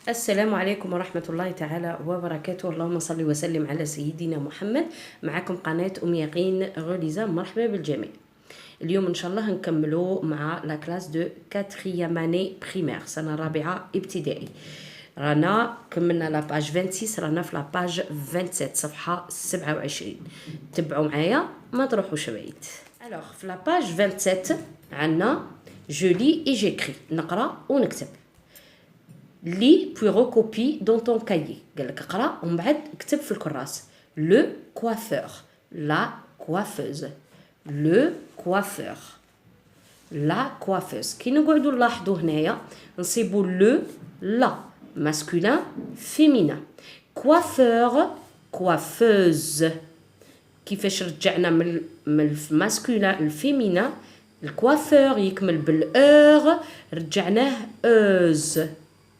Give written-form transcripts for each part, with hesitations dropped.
السلام عليكم ورحمة الله تعالى وبركاته. اللهم صل وسلم على سيدنا محمد. معكم قناة يقين غوليزا، مرحبا بالجميع. اليوم إن شاء الله نكملوا مع لا كلاس دو 4 اني بريمير، سنة رابعة ابتدائي. رانا كملنا لا باج 26، رانا في لا باج 27 صفحة 27. تبعوا معايا ما تروحوش بعيد. الوغ في لا باج 27 عندنا جو لي اي جيكري، نقرا ونكتب. lis puis recopie dans ton cahier. قال لك اقرا ومن بعد اكتب في الكراس. le coiffeur، la coiffeuse، le coiffeur، la coiffeuse. كي نقعدوا نلاحظوا هنايا نصيبوا le la masculin féminin. coiffeur coiffeuse. كيفاش رجعنا من الماسكولين الفيمينا الكوافور يكمل بالأور رجعناه اوز.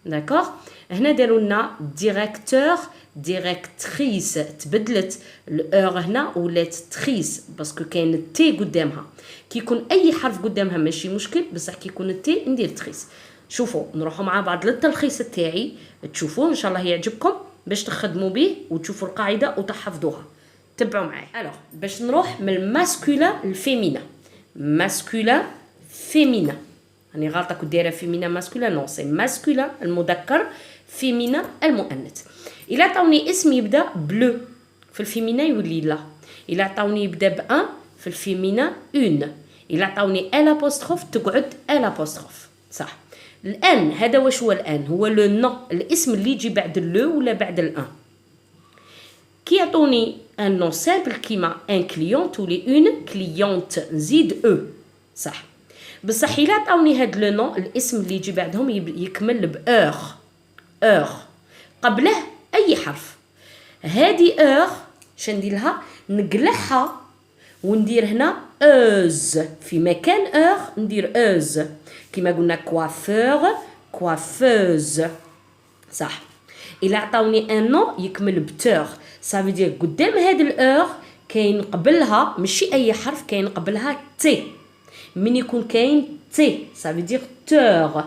داكوغ. هنا داروا لنا ديريكتور ديريكتريس، تبدلت الاور هنا ولات تريس باسكو كاين التي قدامها. كي يكون اي حرف قدامها ماشي مشكل، بصح كي يكون التي ندير تريس. شوفوا نروحوا مع بعض للتلخيص تاعي تشوفوه ان شاء الله يعجبكم باش تخدموا به وتشوفوا القاعده وتحفظوها. تبعوا معي. الوغ باش نروح من الماسكولا الفيمينا. ماسكولا فيمينا، راني غلطه كنت دايره فيمينا ماسكولا، نو سي ماسكولا المذكر، فيمينا المؤنث. الا عطاوني اسم يبدا بلو في الفيمينا يولي لا، الا عطاوني يبدا بان في الفيمينا اون، الا عطاوني ال ابوستروف تقعد ال ابوستروف. صح. الان هذا واش هو الان؟ هو لو نو، الاسم اللي يجي بعد لو ولا بعد الان. كي يعطوني ان نون سامبل كيما ان كليون تولي اون كليونت نزيد او. صح. بصح الا عطاوني هاد لو نون الاسم اللي يجي بعدهم يكمل باور. اور قبله اي حرف. هادي اور شندير لها نقلعها وندير هنا اوز في مكان اور ندير اوز كيما قلنا كوافور كوافوز. صح. الا عطاوني ان نون يكمل بتور، صافي دير قدام هاد الاور كاين قبلها ماشي اي حرف، كاين قبلها تي. من يكون كاين تي صافي دير تور.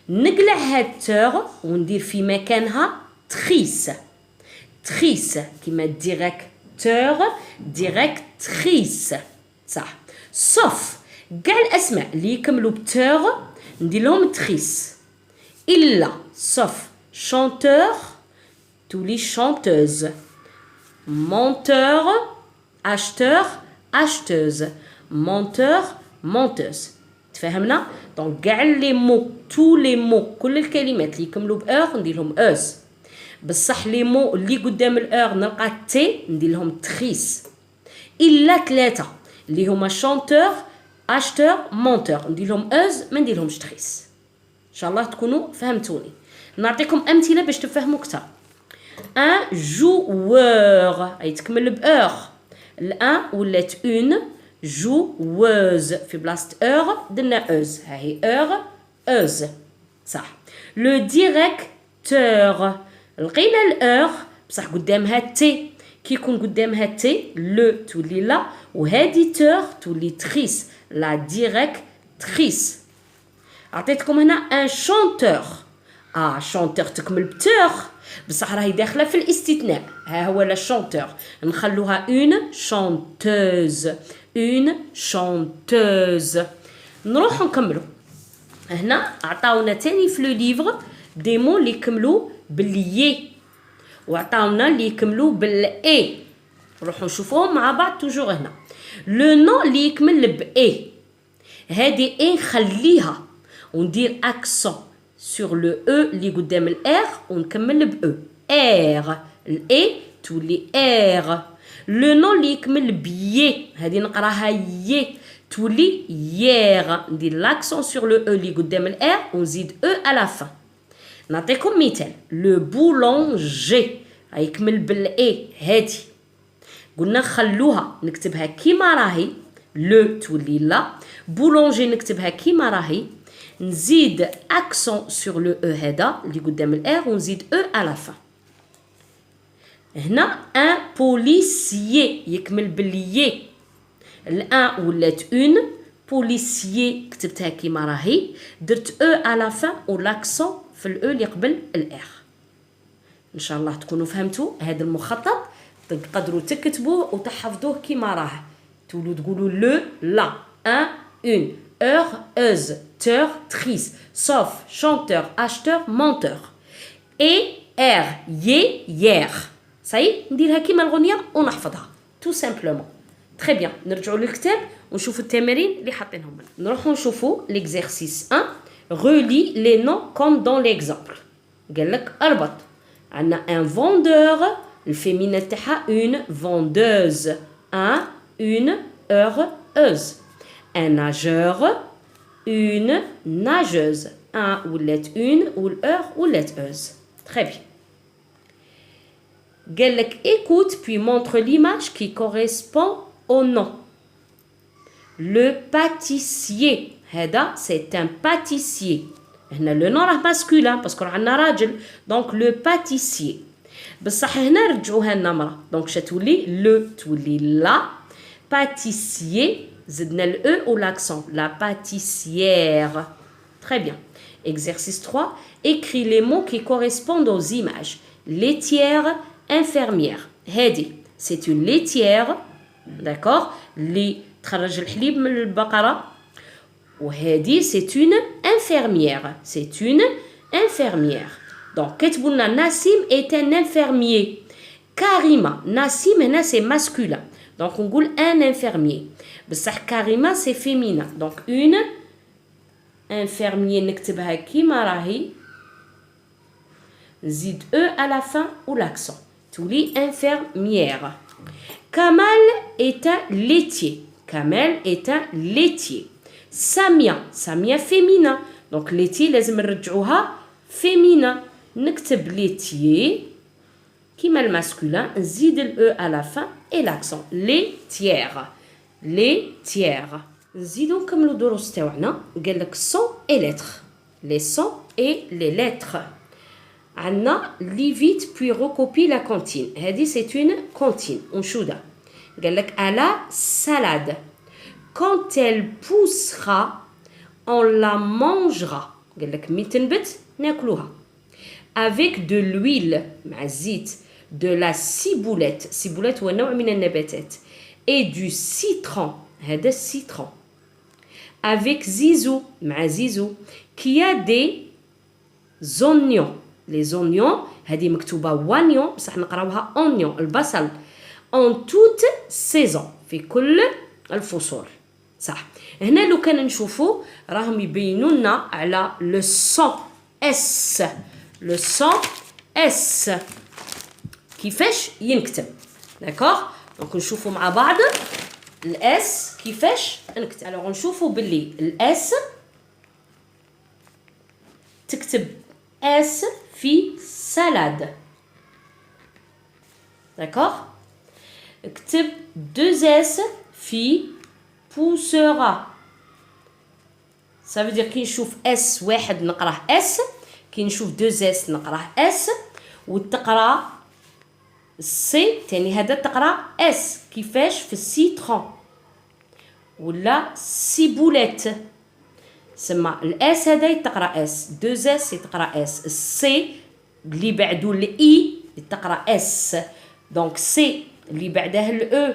نقلع هاد تور وندير في مكانها تريس. تريس كيما ديريكتور ديريكتريس. صح. صوف كاع الاسماء اللي يكملوا بتور ندير لهم تريس، الا صوف شانتور تولي شانتوز، مونتور اشتور اشتوز، مونتور مونتوز. تفهمنا؟ دونك كاع لي مو تو لي مو كل الكلمات اللي يكملوا باور ندير لهم اوز، بصح لي مو اللي قدام الاور نلقى تي ندير لهم تريس، الا ثلاثه اللي هما شانتور اشتور مونتور ندير لهم اوز ما ندير لهمش تريس. ان شاء الله تكونوا فهمتوني. نعطيكم امثله باش تفهموا اكثر. ان جوور اي تكمل باور، الان ولات اون joueuse في بلاصة اور درنا اوز، ها هي اور اوز. صح. لو ديريكتور لقينا الاور بصح قدامها تي، كي يكون قدامها تي لو تولي لا وهادي تور تولي تريس، لا ديريكتريس. عطيتكم هنا ان شانتور. شانتور تكمل بتور بصح راهي داخله في الاستثناء، ها هو لا شانتور نخلوها اون شانتوز، اون شانتوز. نروح نكملوا. هنا عطاونا تاني في لو ليفر دي مو اللي يكملوا باليي وعطاونا اللي يكملوا بالاي. نروحوا نشوفوهم مع بعض توجور. هنا لو نو اللي يكمل باي، هادي اي نخليها وندير اكسون sur le E اللي قدام الار ونكمل ب E. ار الاي تولي ار. لو نو اللي يكمل بيي هذه نقراها ي تولي يير، ندير لاكسون سور لو او اللي قدام الار ونزيد او على فان. نعطيكم مثال. لو بولونجي يكمل بالاي، هادي قلنا خلوها نكتبها كيما راهي، لو تولي لا، بولونجي نكتبها كيما راهي، نزيد اكسون سور لو او هذا اللي قدام الار ونزيد او على فان. هنا ان بوليسيي يكمل باليي، الان ولات اون policier كتبتها كيما راهي درت او على فان والاكسون في الاو اللي قبل الار. ان شاء الله تكونوا فهمتوا هذا المخطط تقدروا تكتبوه وتحفظوه كيما راه تولوا تقولوا لو لا ان اون heure heuse teur trice sauf chanteur acheteur menteur et er ي hier. صاي نديرها كيما الغنيه ونحفظها tout simplement. Très bien. نرجعوا للكتاب ونشوفوا التمارين اللي حاطينهم لنا. نروحوا نشوفوا l'exercice 1. relie les noms comme dans l'exemple. قال لك اربط. عندنا un vendeur الفيمينة تاعها une vendeuse une heureuse. un nageur une nageuse. ولات une والheure ولات heuse. Très bien. قال لك écoute puis montre l'image qui correspond au nom. Le pâtissier. هذا c'est un pâtissier. هنا le nom راه masculin باسكو عندنا راجل donc le pâtissier. بصح هنا رجعوها النمرة donc شتولي le تولي لا pâtissier زدنا ال e ou l'accent la pâtissière. Très bien. Exercice 3. Écris les mots qui correspondent aux images. Laitière, infirmière. هذه c'est une laitière. D'accord. اللي تخرج الحليب من البقرة. وهذه c'est une infirmière. C'est une infirmière. Donc كتبوا لنا نسيم est un infirmier. كريمة نسيم هنا c'est masculin. Donc نقول un infirmier. بصح كريمة c'est féminin. Donc une infirmier نكتبها كيما راهي نزيد e à la fin ou l'accent. تولي infirmière. Kamal est un laitier. Kamal est un laitier. Samia. Samia féminin. Donc laitier لازم نرجعوها féminin. نكتب laitier كيما الماسكولين نزيد ال e à la fin et l'accent. Laitière. Laitière. نزيدو نكملو الدروس تاعنا. قال لك sons et lettres. Les sons et les lettres. عندنا lis vite puis recopie la cantine. هذه c'est une cantine. أنشودة. قال لك à la salade. Quand elle poussera, on la mangera. قال لك مي تنبت ناكلوها. Avec de l'huile مع الزيت. De la ciboulette. ciboulette هو نوع من النباتات. Et du citron. هذا السيترون. Avec zizou مع زيزو. Qui a des oignons. Les oignons هذه مكتوبة oignon بصح نقراوها oignon البصل. En toute saison في كل الفصول. صح. هنا لو كان نشوفوا راهم يبينوا لنا على لو son اس. لو son اس كيفاش ينكتب. داكوغ. دونك نشوفوا مع بعض الاس كيفاش نكتب. الوغ نشوفوا باللي الاس تكتب اس في سالاد. داكوغ. اكتب 2 اس في poussera. Ça veut dire كي نشوف اس واحد نقراه اس كي نشوف 2 اس نقراه اس وتقرا سي تاني هذا تقرا اس كيفاش في السيترون ولا سيبوليت. سما الاس هذا يتقرا اس 2 اس يتقرا اس السي اللي بعدو الاي يتقرا اس. دونك سي اللي بعدها الاو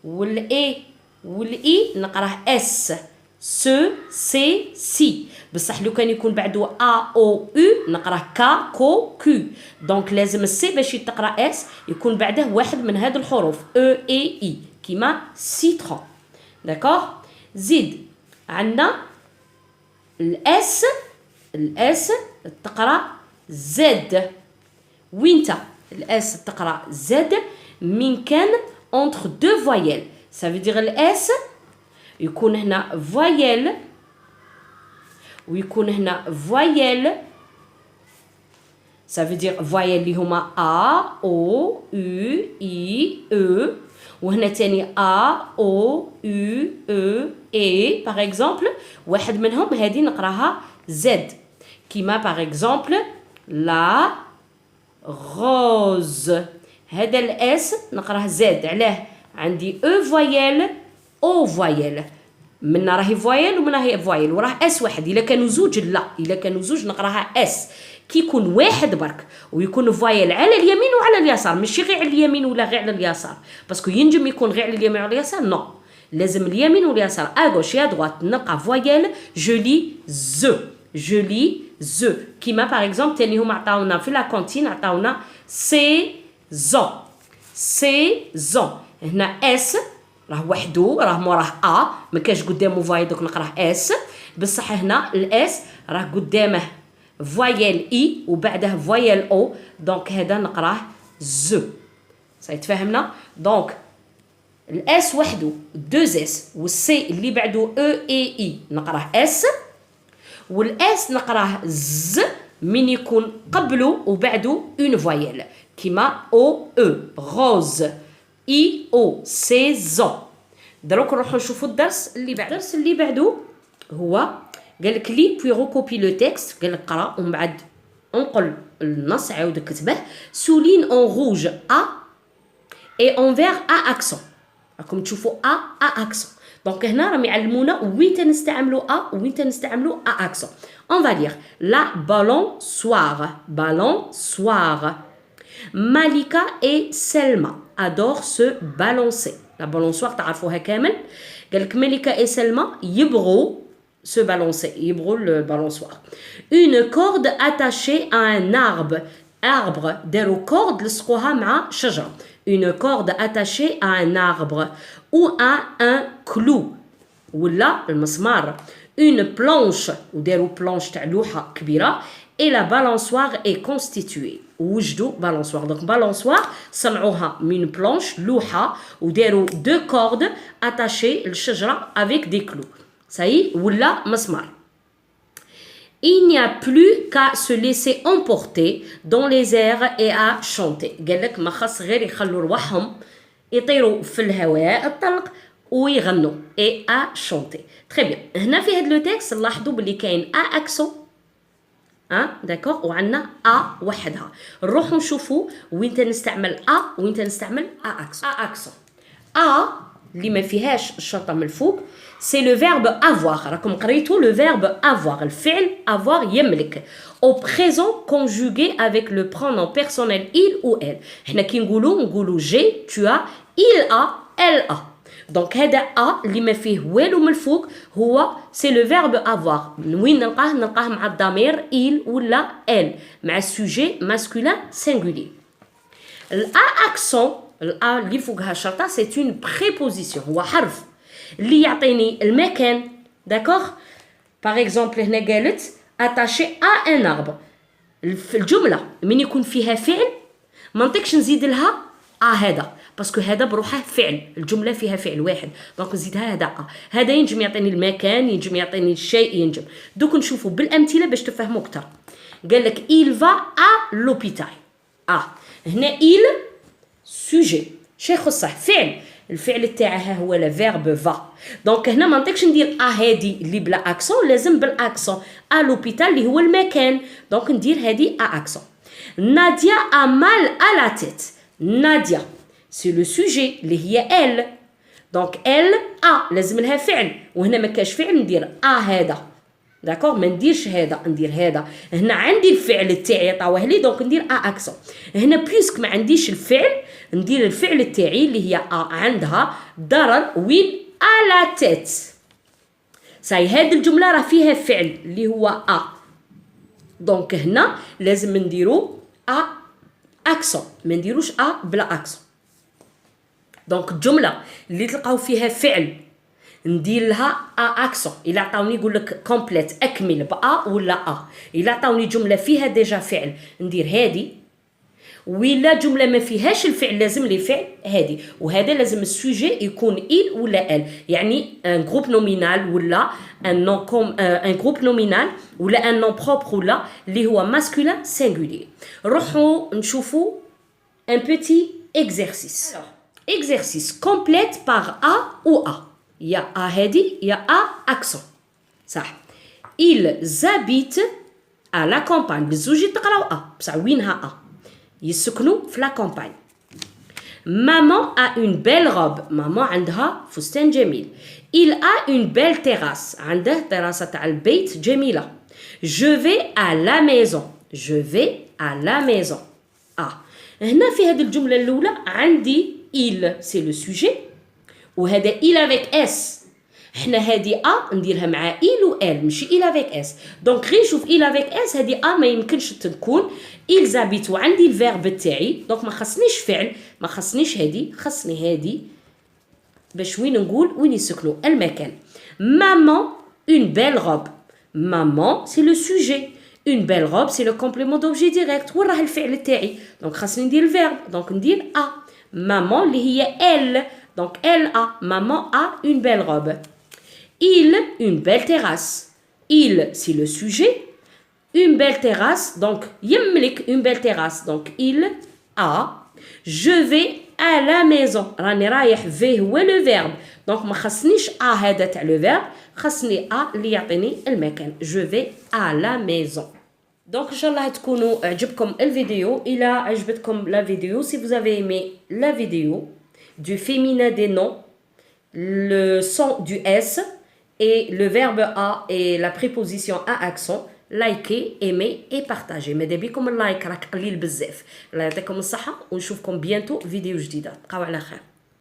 والاي والاي نقراه اس سو سي سي. بصح لو كان يكون بعدو ا او او نقراه كا كو كو. دونك لازم السي باش يتقرا اس يكون بعده واحد من هاد الحروف او اي اي كيما سيترون. داكوغ. زيد عندنا الاس. الاس تقرا زد. وينتا الاس تقرا زد من كان entre 2 voyelles. Ça veut dire الاس يكون هنا voyelle ويكون هنا voyelle. Ça veut dire voyelle اللي هما A, O, U, I, E. وهنا تاني A, O, U, E, E. Par exemple واحد منهم هذه نقراها Z. كيما par exemple la rose. هذا الاس نقراه Z. علاه عندي E voyelle O voyelle. منا راهي فوايل ومنا راهي فوايل وراه اس واحد. الا كانوا زوج لا، الا كانوا زوج نقراها اس. كي يكون واحد برك ويكون فوايل على اليمين وعلى اليسار، ماشي غير على اليمين ولا غير على اليسار، باسكو ينجم يكون غير على اليمين وعلى اليسار. نو، لازم اليمين واليسار. اغوش يا دوات نلقى فوايل جو لي زو، جو لي زو. كيما باغ اكزومبل تاني هما عطاونا في لا كونتين عطاونا سيزون، سيزون. هنا اس راه وحدو، راه موراه ا، ما كاش قدامه فوايل، دوك نقراه اس. بصح هنا الاس راه قدامه فوايل اي وبعده فوايل او، دونك هذا نقراه زو. صاي تفهمنا؟ دونك الاس وحده دوز اس، والسي اللي بعده او اي اي نقراه اس، والاس نقراه ز من يكون قبله وبعده اون فوايل، كيما او او غوز، اي او سيزون. دروك نروحو نشوفو الدرس اللي بعده. الدرس اللي بعده هو قالك لي بوي ريكوبي لو تيكست، قالك قرا ومن بعد انقل النص عاود كتبه. سولين اون روج ا اي اون فيغ ا اكسون. راكم تشوفوا ا اكسون. دونك هنا راهم يعلمونا وين تنستعملوا ا وين تنستعملوا ا اكسون. اون فا لير لا بالونسوار، بالونسوار. مالكا اي سلمى adore se balancer. لا بالونسوار تعرفوها كامل. قالك مالكا اي سلمى يبغوا se balancer, يبغوا le balançoire. Une corde attachée à un arbre. Arbre داروا corde لصقوها مع شجرة. Une corde attachée à un arbre ou à un clou ولا المسمار. Une planche وداروا planche تاع لوحة كبيرة. Et la balançoire est constituée. وجدوا balançoire. Donc balançoire صنعوها من planche لوحة وداروا deux cordes attachées للشجرة avec des clous. Ça y est, ولا مسمار. Il n'y a plus qu'à se laisser emporter dans les airs et à chanter. قال لك ما خاص غير يخلوا رواحهم يطيروا في الهواء الطلق ويغنوا et à chanter. Très bien. هنا في هذا لو تكست نلاحظوا باللي كاين ا اكسون داكوغ وعندنا ا وحدها. نروحوا نشوفوا وين تنستعمل ا وين تنستعمل ا اكسون. ا اكسون ا اللي ما فيهاش الشرطه من الفوق سي لو فيرب افوار. راكم قريتوا لو فيرب افوار، الفعل افوار يملك au présent conjugué avec le pronom personnel il ou elle. حنا كي نقولوا جي tu as il a elle a. دونك هذا ا اللي ما فيه والو من الفوق هو سي لو فيرب افوار. وين نلقاه مع الضمير il ولا elle مع السوجي ماسكولين سينغولي. الا اكسون الأ اللي فوقها شرطة سي اون بريبوزيسيون، هو حرف اللي يعطيني المكان. داكوغ باغ اكزومبل هنا قالت اتاشي ا ان اربر. في الجملة من يكون فيها فعل ما نطيقش نزيد لها هذا باسكو هذا بروحه فعل، الجملة فيها فعل واحد دونك نزيدها هذا هذا ينجم يعطيني المكان، ينجم يعطيني الشيء، ينجم. دوك نشوفوا بالأمثلة باش تفهموا أكثر. قال لك il va à l'hôpital. هنا il sujet شي يخصه فعل، الفعل تاعها هو لا فيرب فا. دونك هنا ما نطيقش ندير هادي اللي بلا اكسون، لازم بالاكسون. ا لوبيتال اللي هو المكان، دونك ندير هادي اكسون. ناديا ا مال ا لا تيت. ناديا سي لو سوجي اللي هي ال، دونك ال لازم لها فعل، وهنا ما كاش فعل ندير هذا. داكوغ ما نديرش هذا، ندير هذا. هنا عندي الفعل تاعي عطاوه لي دونك ندير اكسون. هنا بيسك ما عنديش الفعل ندير الفعل تاعي اللي هي عندها ضرر وين لا تيت. ساي هاد الجمله راه فيها فعل اللي هو دونك هنا لازم نديرو اكسون، ما نديروش بلا اكسون. دونك الجمله اللي تلقاو فيها فعل ندير لها اكسون. الا عطاوني يقول لك كومبليت اكمل ولا الا عطاوني جمله فيها ديجا فعل ندير هادي، ولا جمله ما فيهاش الفعل لازم لي فعل هادي. وهذا لازم السوجي يكون il ولا elle، يعني ان جروب نومينال ولا ان نون ان جروب نومينال ولا ان نون بروبر ولا اللي هو ماسكولين سينغولير. نروحوا نشوفوا ان بيتي اكزرسيس. اكزرسيس كومبليت باغ ou a. يا هادي يا اكسون صح. ils habitent à la campagne. بالزوج تقراو بصح وينها يسكنوا في لا كامباين. Maman a une belle robe. Maman عندها فستان جميل. Il a une belle terrasse. عنده terrasse تاع البيت جميلة. Je vais à la maison. Je vais à la maison. هنا في هذه الجملة الأولى عندي il c'est le sujet وهذا il avec s. حنا هذه نديرها مع il و elle ماشي il avec s. دونك غير نشوف il avec s هذه ما يمكنش تكون ils habitent وعندي الفيرب تاعي دونك ما خصنيش فعل ما خصنيش هذه خصني هذه باش وين نقول وين يسكنوا المكان. maman une belle robe. maman c'est le sujet. Une belle robe c'est le complément d'objet direct. وين راه الفعل تاعي دونك خاصني ندير الفيرب دونك ندير maman اللي هي elle donc elle a. maman a une belle robe. Il une belle terrasse. Il c'est le sujet. Une belle terrasse donc يملك une belle terrasse donc il a. je vais à la maison راني رايح في هو le verbe donc ما خصنيش هذا تاع le verbe خصني اللي يعطيني المكان. je vais à la maison. Donc, Inch'Allah, تكونوا عجبكم الفيديو. إلى عجبتكم la vidéo, si vous avez aimé la vidéo du féminin des noms, le son du S et le verbe a et la préposition à accent, likez, aimez et partagez. ماذا بكم اللايك راك قليل بزاف. الله يعطيكم الصحة ونشوفكم bientôt فيديو جديدة. بقاو على خير.